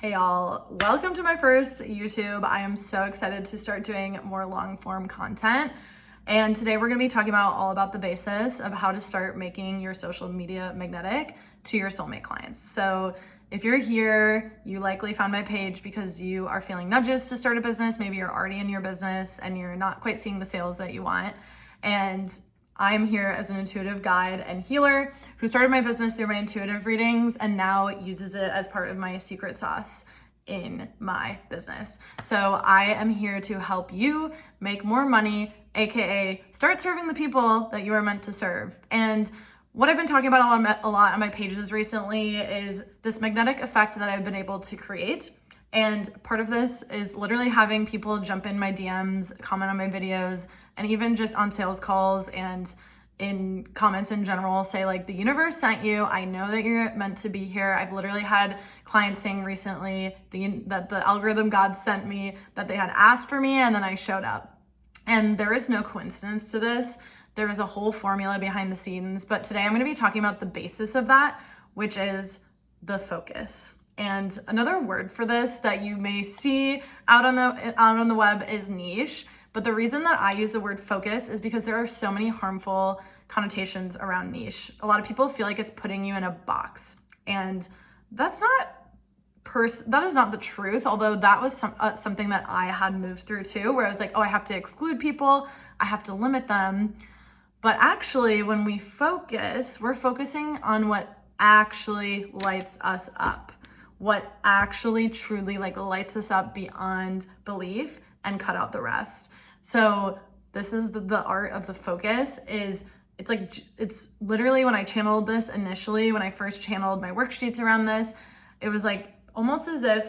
Hey y'all, welcome to my first YouTube. I am so excited to start doing more long form content. And today we're gonna be talking about all about the basis of how to start making your social media magnetic to your soulmate clients. So if you're here, you likely found my page because you are feeling nudges to start a business. Maybe you're already in your business and you're not quite seeing the sales that you want. And I'm here as an intuitive guide and healer who started my business through my intuitive readings and now uses it as part of my secret sauce in my business. So I am here to help you make more money, aka start serving the people that you are meant to serve. And what I've been talking about a lot on my pages recently is this magnetic effect that I've been able to create. And part of this is literally having people jump in my DMs, comment on my videos, and even just on sales calls and in comments in general say like, the universe sent you. I know that you're meant to be here. I've literally had clients saying recently that the algorithm God sent me, that they had asked for me and then I showed up. And there is no coincidence to this. There is a whole formula behind the scenes, but today I'm going to be talking about the basis of that, which is the focus. And another word for this that you may see out on the web is niche. But the reason that I use the word focus is because there are so many harmful connotations around niche. A lot of people feel like it's putting you in a box, and that is not the truth. Although that was something that I had moved through too, where I was like, oh, I have to exclude people, I have to limit them. But actually, when we focus, we're focusing on what actually lights us up, what actually truly lights us up beyond belief, and cut out the rest. So this is the art of the focus. It's literally when I channeled this initially, when I first channeled my worksheets around this, it was like almost as if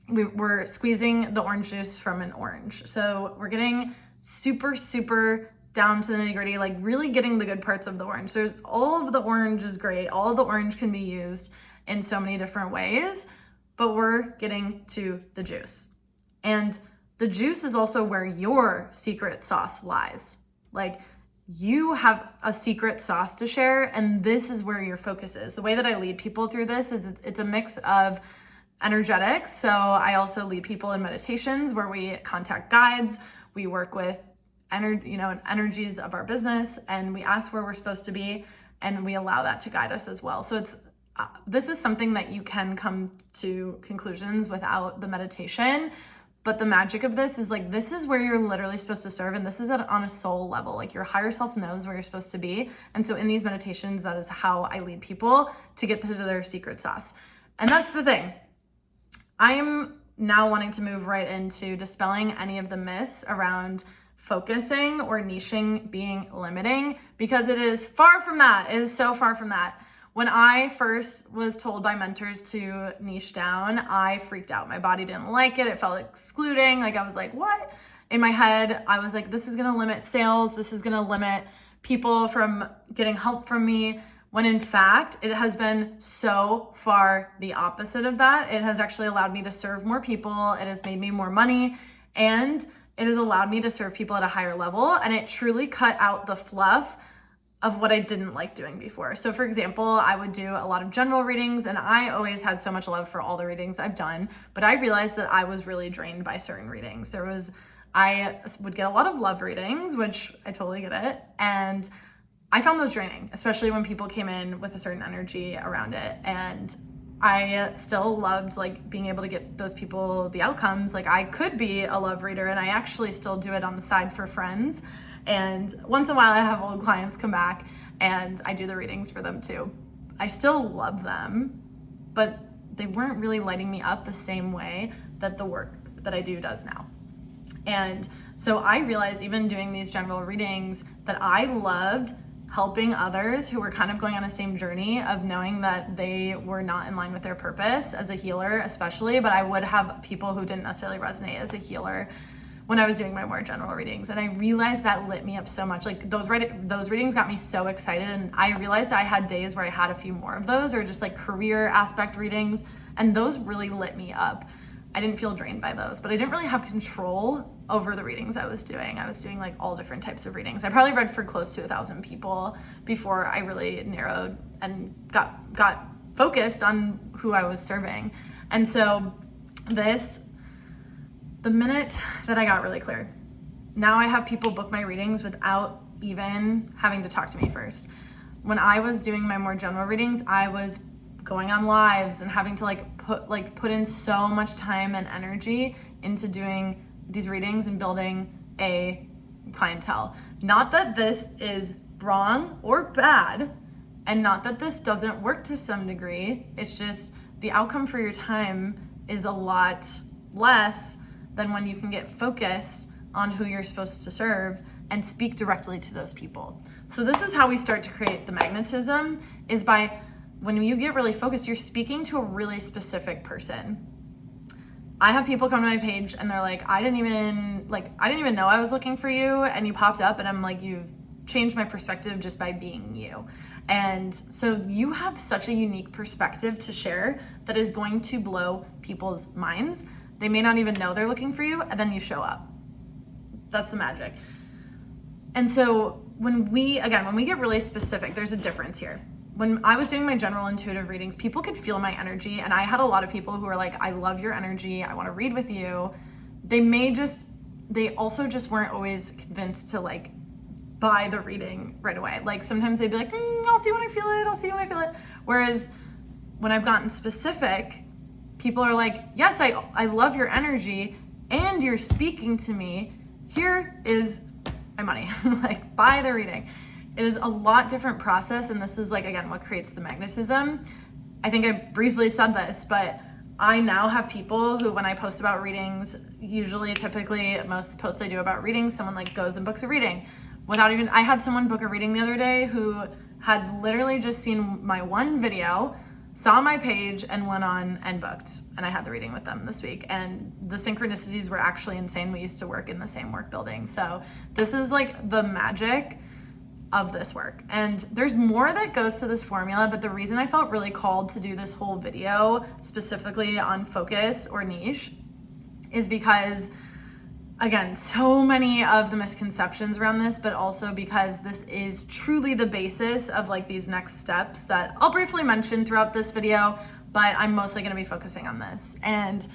we were squeezing the orange juice from an orange. So we're getting super, super down to the nitty gritty, like really getting the good parts of the orange. There's all of the orange is great. All of the orange can be used in so many different ways, but we're getting to the juice. And the juice is also where your secret sauce lies. Like, you have a secret sauce to share, and this is where your focus is. The way that I lead people through this is it's a mix of energetics. So I also lead people in meditations where we contact guides, we work with energies of our business, and we ask where we're supposed to be, and we allow that to guide us as well. So this is something that you can come to conclusions without the meditation. But the magic of this is this is where you're literally supposed to serve. And this is on a soul level. Like, your higher self knows where you're supposed to be. And so in these meditations, that is how I lead people to get to their secret sauce. And that's the thing. I am now wanting to move right into dispelling any of the myths around focusing or niching being limiting, because it is far from that. It is so far from that. When I first was told by mentors to niche down, I freaked out. My body didn't like it. It felt excluding. I was like, what? In my head, I was like, this is going to limit sales. This is going to limit people from getting help from me. When in fact, it has been so far the opposite of that. It has actually allowed me to serve more people. It has made me more money, and it has allowed me to serve people at a higher level. And it truly cut out the fluff of what I didn't like doing before. So for example, I would do a lot of general readings, and I always had so much love for all the readings I've done, but I realized that I was really drained by certain readings. I would get a lot of love readings, which I totally get it. And I found those draining, especially when people came in with a certain energy around it. And I still loved being able to get those people the outcomes. I could be a love reader, and I actually still do it on the side for friends. And once in a while I have old clients come back and I do the readings for them too. I still love them, but they weren't really lighting me up the same way that the work that I do does now. And so I realized, even doing these general readings, that I loved helping others who were kind of going on a same journey of knowing that they were not in line with their purpose as a healer, especially, but I would have people who didn't necessarily resonate as a healer when I was doing my more general readings. And I realized that lit me up so much. Those readings got me so excited. And I realized I had days where I had a few more of those, or just career aspect readings. And those really lit me up. I didn't feel drained by those, but I didn't really have control over the readings I was doing. I was doing all different types of readings. I probably read for close to 1,000 people before I really narrowed and got focused on who I was serving. And so the minute that I got really clear, now I have people book my readings without even having to talk to me first. When I was doing my more general readings, I was going on lives and having to put in so much time and energy into doing these readings and building a clientele. Not that this is wrong or bad, and not that this doesn't work to some degree. It's just the outcome for your time is a lot less than when you can get focused on who you're supposed to serve and speak directly to those people. So this is how we start to create the magnetism, is by when you get really focused, you're speaking to a really specific person. I have people come to my page and they're like, I didn't even know I was looking for you, and you popped up, and I'm like, you've changed my perspective just by being you. And so you have such a unique perspective to share that is going to blow people's minds. They may not even know they're looking for you, and then you show up. That's the magic. And so when we get really specific, there's a difference here. When I was doing my general intuitive readings, people could feel my energy, and I had a lot of people who were like, I love your energy, I want to read with you. They also just weren't always convinced to buy the reading right away. Like sometimes they'd be like, I'll see when I feel it. Whereas when I've gotten specific, people are like, yes, I love your energy and you're speaking to me. Here is my money. Buy the reading. It is a lot different process, and this is again, what creates the magnetism. I think I briefly said this, but I now have people who, when I post about readings, typically most posts I do about readings, someone goes and books a reading I had someone book a reading the other day who had literally just seen my one video, saw my page, and went on and booked. And I had the reading with them this week. And the synchronicities were actually insane. We used to work in the same work building. So this is the magic of this work. And there's more that goes to this formula, but the reason I felt really called to do this whole video specifically on focus or niche is because, again, so many of the misconceptions around this, but also because this is truly the basis of these next steps that I'll briefly mention throughout this video, but I'm mostly going to be focusing on this. And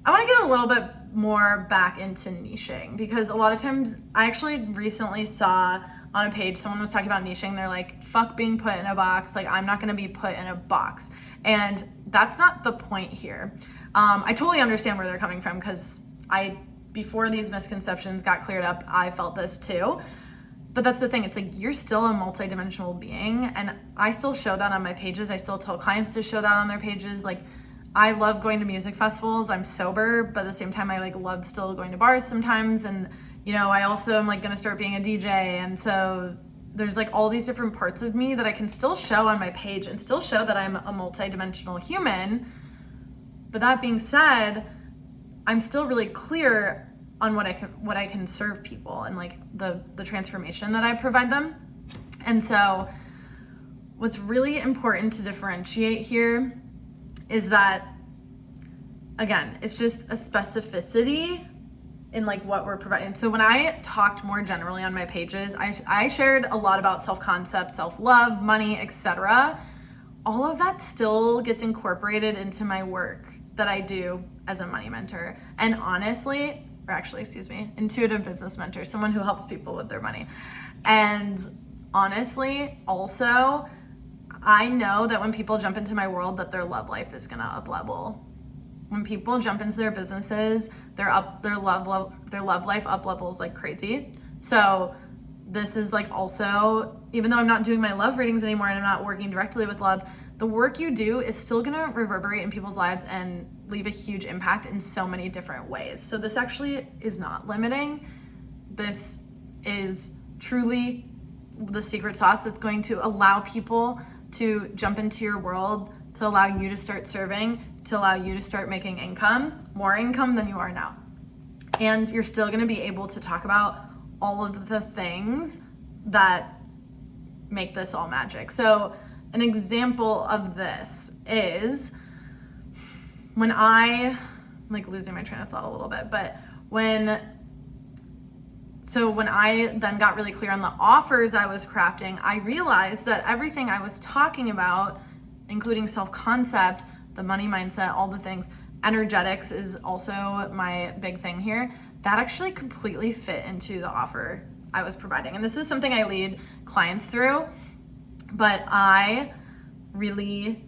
I want to get a little bit more back into niching, because a lot of times I actually recently saw on a page, someone was talking about niching. They're like, fuck being put in a box. I'm not going to be put in a box. And that's not the point here. I totally understand where they're coming from, because before these misconceptions got cleared up, I felt this too. But that's the thing. It's you're still a multidimensional being, and I still show that on my pages. I still tell clients to show that on their pages. I love going to music festivals. I'm sober, but at the same time, I love still going to bars sometimes. And I also am going to start being a DJ. And so there's all these different parts of me that I can still show on my page and still show that I'm a multidimensional human. But that being said, I'm still really clear on what I can serve people and the transformation that I provide them. And so what's really important to differentiate here is that, again, it's just a specificity in what we're providing. So when I talked more generally on my pages, I shared a lot about self-concept, self-love, money, etc. All of that still gets incorporated into my work that I do as a money mentor. And intuitive business mentor, someone who helps people with their money. And honestly, also, I know that when people jump into my world, that their love life is gonna up level. When people jump into their businesses, their love life up levels like crazy. So this is also, even though I'm not doing my love readings anymore and I'm not working directly with love, the work you do is still gonna reverberate in people's lives and leave a huge impact in so many different ways. So this actually is not limiting. This is truly the secret sauce that's going to allow people to jump into your world, to allow you to start serving, to allow you to start making income, more income than you are now. And you're still gonna be able to talk about all of the things that make this all magic. So an example of this is when I, losing my train of thought a little bit, but when I then got really clear on the offers I was crafting, I realized that everything I was talking about, including self-concept, the money mindset, all the things. Energetics is also my big thing here. That actually completely fit into the offer I was providing. And this is something I lead clients through, but I really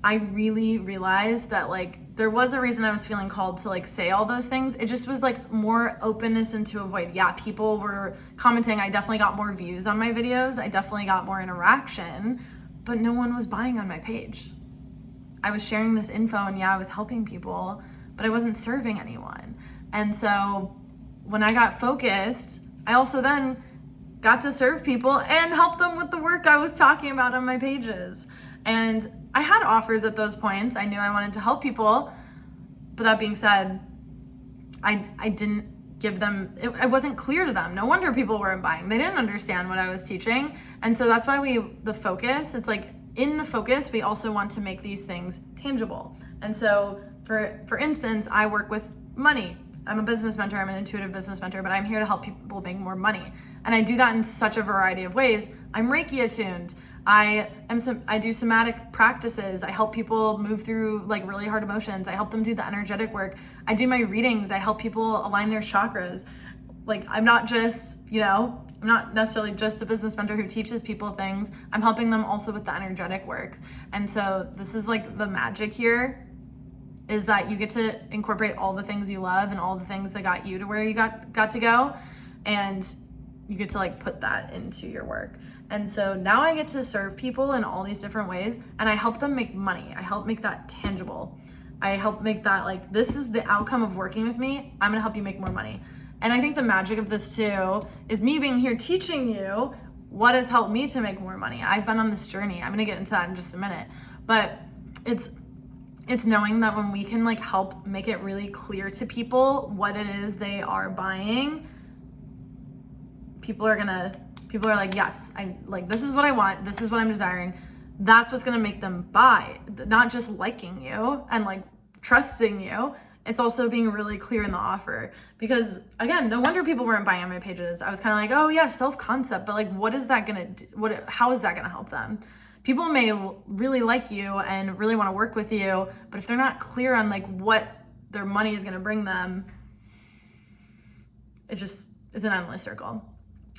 realized that like there was a reason I was feeling called to like say all those things. It just was like more openness and to avoid. Yeah, people were commenting. I definitely got more views on my videos. I definitely got more interaction, but no one was buying on my page. I was sharing this info and yeah, I was helping people, but I wasn't serving anyone. And so when I got focused, I also then got to serve people and help them with the work I was talking about on my pages. And I had offers at those points. I knew I wanted to help people. But that being said, I didn't give them, it wasn't clear to them. No wonder people weren't buying. They didn't understand what I was teaching. And so that's why the focus, it's like in the focus, we also want to make these things tangible. And so for instance, I work with money. I'm a business mentor, I'm an intuitive business mentor, but I'm here to help people make more money. And I do that in such a variety of ways. I'm Reiki attuned. I do somatic practices. I help people move through like really hard emotions. I help them do the energetic work. I do my readings. I help people align their chakras. Like I'm not just, I'm not necessarily just a business mentor who teaches people things. I'm helping them also with the energetic works. And so this is like the magic here is that you get to incorporate all the things you love and all the things that got you to where you got to go. And you get to like put that into your work. And so now I get to serve people in all these different ways and I help them make money. I help make that tangible. I help make that like, this is the outcome of working with me. I'm gonna help you make more money. And I think the magic of this too is me being here teaching you what has helped me to make more money. I've been on this journey. I'm gonna get into that in just a minute. But it's knowing that when we can like help make it really clear to people what it is they are buying, people are like, yes, I like, this is what I want. This is what I'm desiring. That's what's going to make them buy, not just liking you and like trusting you. It's also being really clear in the offer because again, no wonder people weren't buying on my pages. I was kind of like, oh yeah, self-concept, but like, what is that going to do? How is that going to help them? People may really like you and really want to work with you, but if they're not clear on like what their money is going to bring them, it's an endless circle.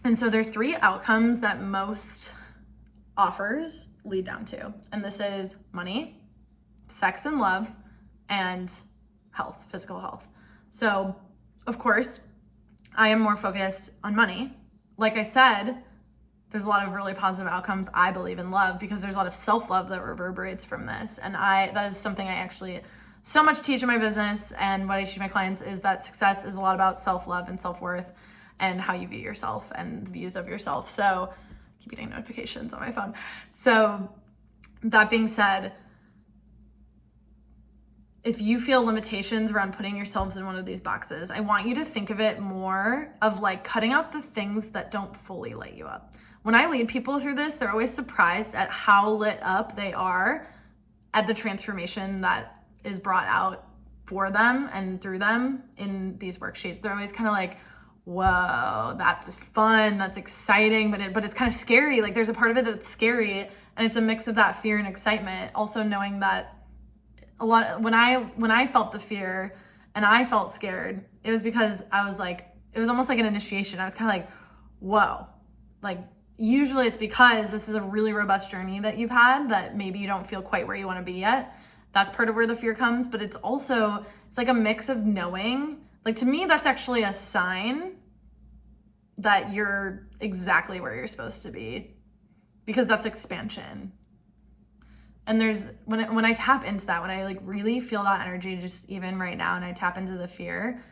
And so there's 3 outcomes that most offers lead down to. And this is money, sex and love, and health, physical health. So of course, I am more focused on money. Like I said, there's a lot of really positive outcomes, I believe, in love because there's a lot of self-love that reverberates from this. And that is something I actually so much teach in my business. And what I teach my clients is that success is a lot about self-love and self-worth and how you view yourself and the views of yourself. So I keep getting notifications on my phone. So that being said, if you feel limitations around putting yourselves in one of these boxes, I want you to think of it more of like cutting out the things that don't fully light you up. When I lead people through this, they're always surprised at how lit up they are at the transformation that is brought out for them and through them in these worksheets. They're always kind of like, whoa, that's fun, that's exciting, but it's kind of scary. Like there's a part of it that's scary and it's a mix of that fear and excitement. Also knowing that when I felt the fear and I felt scared, it was because I was like, it was almost like an initiation. I was kind of like, whoa, like usually it's because this is a really robust journey that you've had that maybe you don't feel quite where you want to be yet. That's part of where the fear comes, but it's like a mix of knowing. Like to me, that's actually a sign that you're exactly where you're supposed to be because that's expansion. And when I tap into that, when I like really feel that energy, just even right now, and I tap into the fear,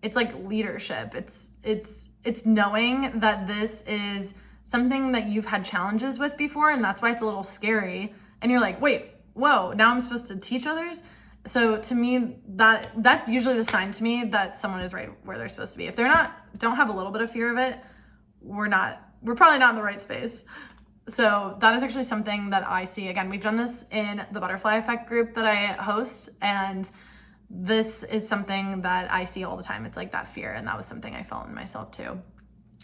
it's like leadership. It's knowing that this is something that you've had challenges with before, and that's why it's a little scary. And you're like, wait, whoa, now I'm supposed to teach others? So to me, that's usually the sign to me that someone is right where they're supposed to be. If don't have a little bit of fear of it, we're probably not in the right space. So that is actually something that I see. Again, we've done this in the Butterfly Effect group that I host, and this is something that I see all the time. It's like that fear, and that was something I felt in myself too.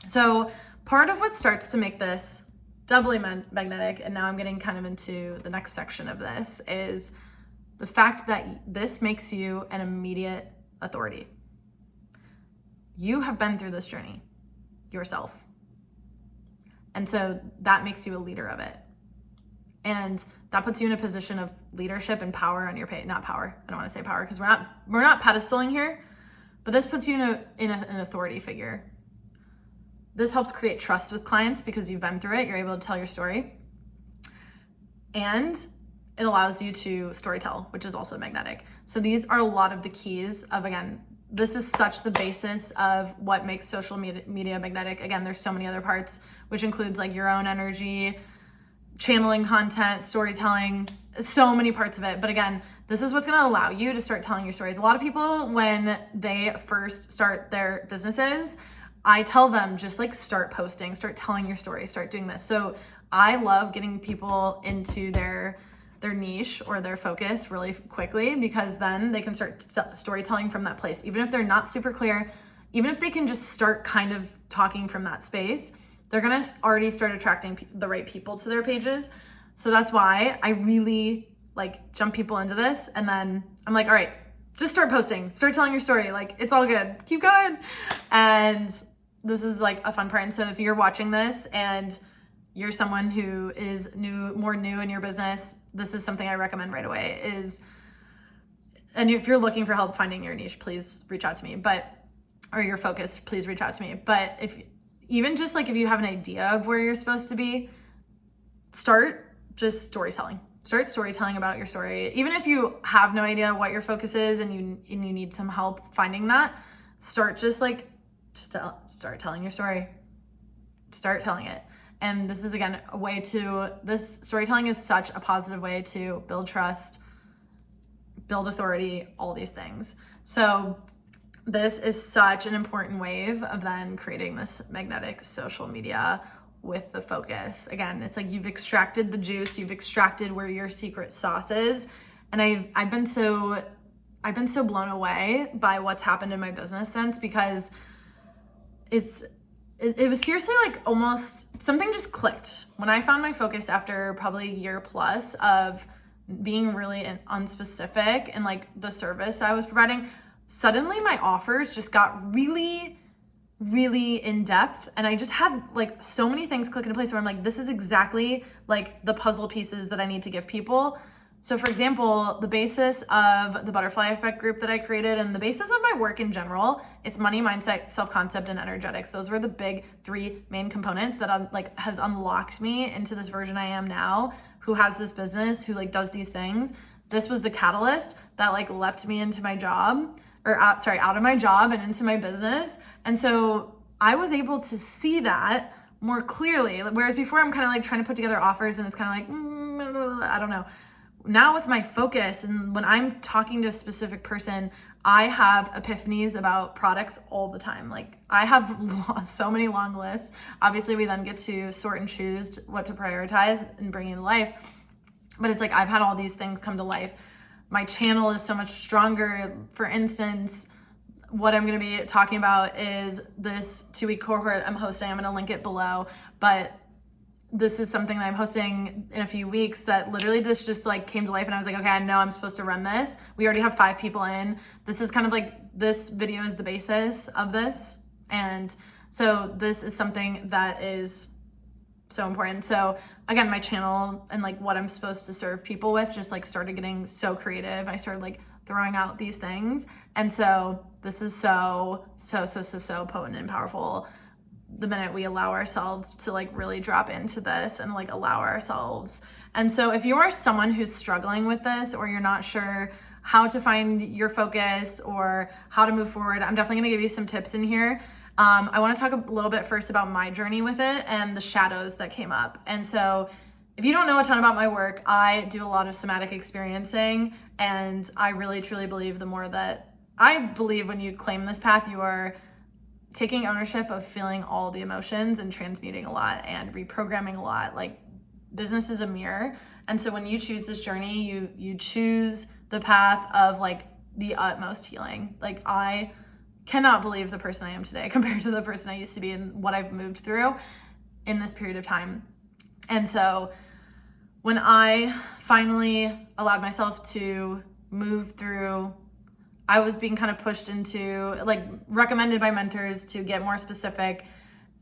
So part of what starts to make this doubly magnetic, and now I'm getting kind of into the next section of this, is The fact that this makes you an immediate authority. You have been through this journey yourself. And so that makes you a leader of it. And that puts you in a position of leadership and power on your page. Not power. I don't want to say power because we're not pedestaling here, but this puts you in an authority figure. This helps create trust with clients because you've been through it. You're able to tell your story. And it allows you to storytell, which is also magnetic. So these are a lot of the keys of, again, this is such the basis of what makes social media magnetic. Again, there's so many other parts, which includes like your own energy, channeling content, storytelling, so many parts of it. But again, this is what's going to allow you to start telling your stories. A lot of people, when they first start their businesses, I tell them just like start posting, start telling your story, start doing this. So I love getting people into their niche or their focus really quickly, because then they can start storytelling from that place. Even if they're not super clear, even if they can just start kind of talking from that space, they're going to already start attracting the right people to their pages. So that's why I really like jump people into this. And then I'm like, all right, just start posting, start telling your story. Like, it's all good. Keep going. And this is like a fun part. And so if you're watching this and you're someone who is more new in your business, this is something I recommend right away and if you're looking for help finding your niche, please reach out to me, or your focus, please reach out to me. But if you have an idea of where you're supposed to be, start just storytelling. Start storytelling about your story. Even if you have no idea what your focus is and you need some help finding that, start telling your story. Start telling it. And this is, again, this storytelling is such a positive way to build trust, build authority, all these things. So this is such an important wave of then creating this magnetic social media with the focus. Again, it's like you've extracted the juice, you've extracted where your secret sauce is. And I've been so blown away by what's happened in my business since, because it was seriously like almost something just clicked when I found my focus after probably a year plus of being really unspecific in like the service I was providing. Suddenly my offers just got really, really in depth, and I just had like so many things click into place where I'm like, this is exactly like the puzzle pieces that I need to give people. So for example, the basis of the Butterfly Effect group that I created, and the basis of my work in general, it's money, mindset, self-concept, and energetics. Those were the big 3 main components that has unlocked me into this version I am now, who has this business, who like does these things. This was the catalyst that like leapt me into my job, out of my job and into my business. And so I was able to see that more clearly. Whereas before I'm kind of like trying to put together offers and it's kind of like, I don't know. Now with my focus, and when I'm talking to a specific person, I have epiphanies about products all the time. Like, I have so many long lists. Obviously, we then get to sort and choose what to prioritize and bring into life. But it's like I've had all these things come to life. My channel is so much stronger. For instance, what I'm going to be talking about is this 2-week cohort I'm hosting. I'm going to link it below. But this is something that I'm hosting in a few weeks that literally this just like came to life, and I was like, okay, I know I'm supposed to run this. We already have 5 people in. This is kind of like, this video is the basis of this. And so this is something that is so important. So again, my channel and like what I'm supposed to serve people with just like started getting so creative. I started like throwing out these things. And so this is so potent and powerful the minute we allow ourselves to like really drop into this and like allow ourselves. And so if you are someone who's struggling with this, or you're not sure how to find your focus or how to move forward, I'm definitely gonna give you some tips in here. I wanna talk a little bit first about my journey with it and the shadows that came up. And so if you don't know a ton about my work, I do a lot of somatic experiencing, and I really truly believe when you claim this path, you are taking ownership of feeling all the emotions and transmuting a lot and reprogramming a lot. Like, business is a mirror. And so when you choose this journey, you choose the path of like the utmost healing. Like, I cannot believe the person I am today compared to the person I used to be and what I've moved through in this period of time. And so when I finally allowed myself to move through. I was being kind of pushed into, like, recommended by mentors to get more specific.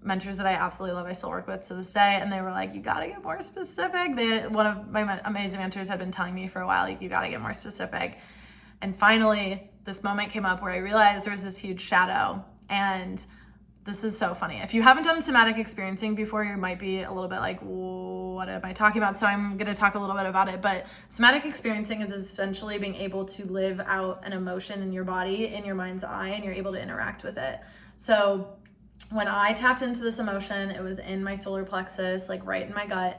Mentors that I absolutely love, I still work with to this day, and they were like, you gotta get more specific. One of my amazing mentors had been telling me for a while, like, you gotta get more specific. And finally, this moment came up where I realized there was this huge shadow. And this is so funny. If you haven't done somatic experiencing before, you might be a little bit like, what am I talking about? So I'm going to talk a little bit about it. But somatic experiencing is essentially being able to live out an emotion in your body, in your mind's eye, and you're able to interact with it. So when I tapped into this emotion, it was in my solar plexus, like right in my gut.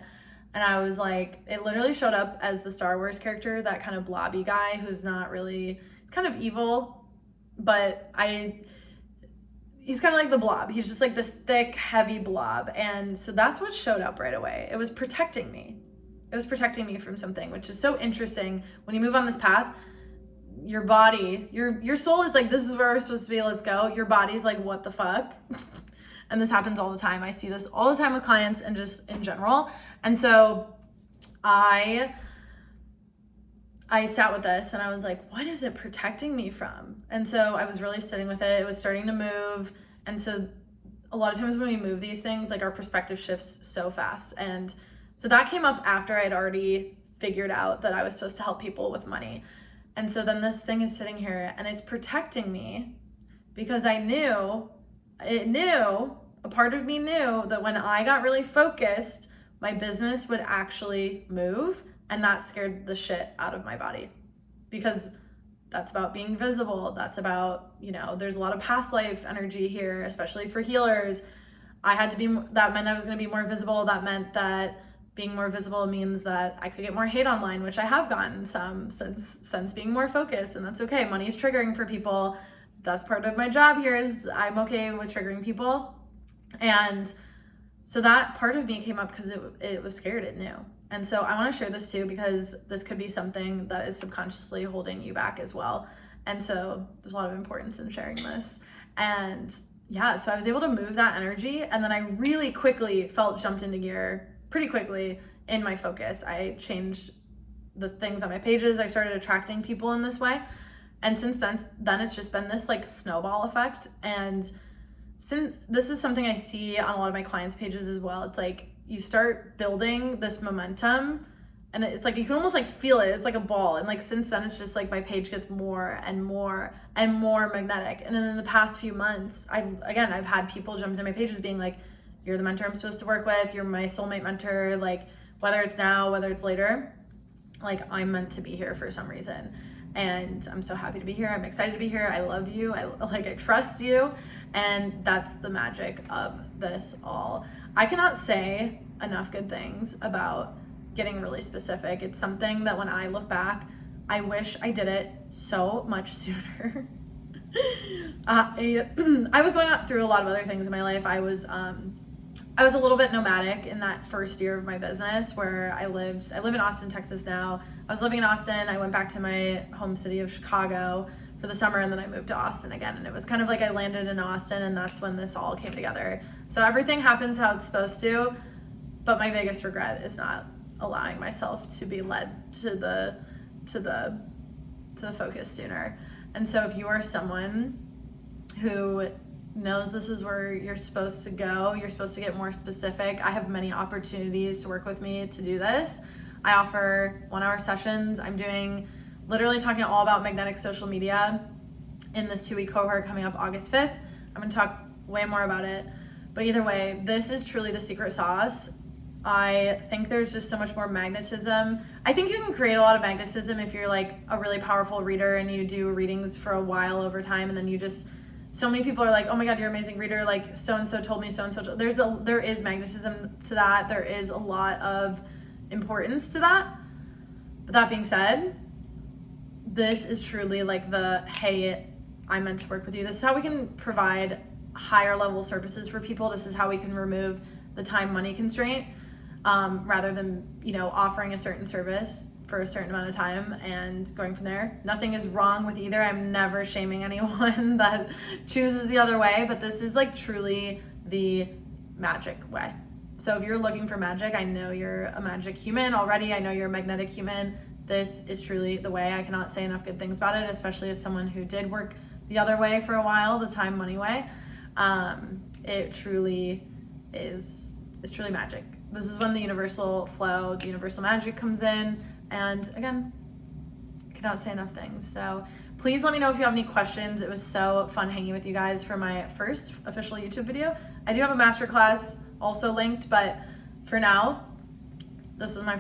And I was like, it literally showed up as the Star Wars character, that kind of blobby guy who's not really, he's kind of evil, but he's kind of like the blob. He's just like this thick, heavy blob. And so that's what showed up right away. It was protecting me. It was protecting me from something, which is so interesting. When you move on this path, your body, your soul is like, this is where we're supposed to be, let's go. Your body's like, what the fuck? And this happens all the time. I see this all the time with clients and just in general. And so I sat with this and I was like, what is it protecting me from? And so I was really sitting with it. It was starting to move. And so a lot of times when we move these things, like, our perspective shifts so fast. And so that came up after I'd already figured out that I was supposed to help people with money. And so then this thing is sitting here and it's protecting me because a part of me knew that when I got really focused, my business would actually move. And that scared the shit out of my body because that's about being visible. That's about, there's a lot of past life energy here, especially for healers. That meant I was going to be more visible. That meant that being more visible means that I could get more hate online, which I have gotten some since being more focused, and that's okay. Money is triggering for people. That's part of my job here, is I'm okay with triggering people. And so that part of me came up because it was scared, it knew. And so I want to share this too, because this could be something that is subconsciously holding you back as well. And so there's a lot of importance in sharing this. And yeah, so I was able to move that energy. And then I really quickly jumped into gear pretty quickly in my focus. I changed the things on my pages. I started attracting people in this way. And since then it's just been this like snowball effect. And since this is something I see on a lot of my clients' pages as well, it's like, you start building this momentum and it's like, you can almost like feel it. It's like a ball. And like, since then it's just like my page gets more and more and more magnetic. And then in the past few months, I've had people jump into my pages being like, you're the mentor I'm supposed to work with. You're my soulmate mentor. Like, whether it's now, whether it's later, like, I'm meant to be here for some reason. And I'm so happy to be here. I'm excited to be here. I love you. I trust you. And that's the magic of this all. I cannot say enough good things about getting really specific. It's something that when I look back, I wish I did it so much sooner. I was going through a lot of other things in my life. I was a little bit nomadic in that first year of my business where I live in Austin, Texas now. I was living in Austin. I went back to my home city of Chicago for the summer, and then I moved to Austin again. And it was kind of like I landed in Austin, and that's when this all came together. So everything happens how it's supposed to, but my biggest regret is not allowing myself to be led to the focus sooner. And so if you are someone who knows this is where you're supposed to go, you're supposed to get more specific, I have many opportunities to work with me to do this. I offer 1-hour sessions. I'm doing literally talking all about magnetic social media in this 2-week cohort coming up August 5th. I'm going to talk way more about it. But either way, this is truly the secret sauce. I think there's just so much more magnetism. I think you can create a lot of magnetism if you're like a really powerful reader and you do readings for a while over time, and then so many people are like, oh my God, you're an amazing reader. Like, so-and-so told me so-and-so. There is magnetism to that. There is a lot of importance to that. But that being said, this is truly like hey, I'm meant to work with you. This is how we can provide higher level services for people. This is how we can remove the time money constraint, rather than, offering a certain service for a certain amount of time and going from there. Nothing is wrong with either. I'm never shaming anyone that chooses the other way, but this is like truly the magic way. So if you're looking for magic, I know you're a magic human already. I know you're a magnetic human. this is truly the way. I cannot say enough good things about it, especially as someone who did work the other way for a while, the time money way. It truly is, it's truly magic. This is when the universal flow, the universal magic comes in. And again, I cannot say enough things. So please let me know if you have any questions. It was so fun hanging with you guys for my first official YouTube video. I do have a masterclass also linked, but for now, this is my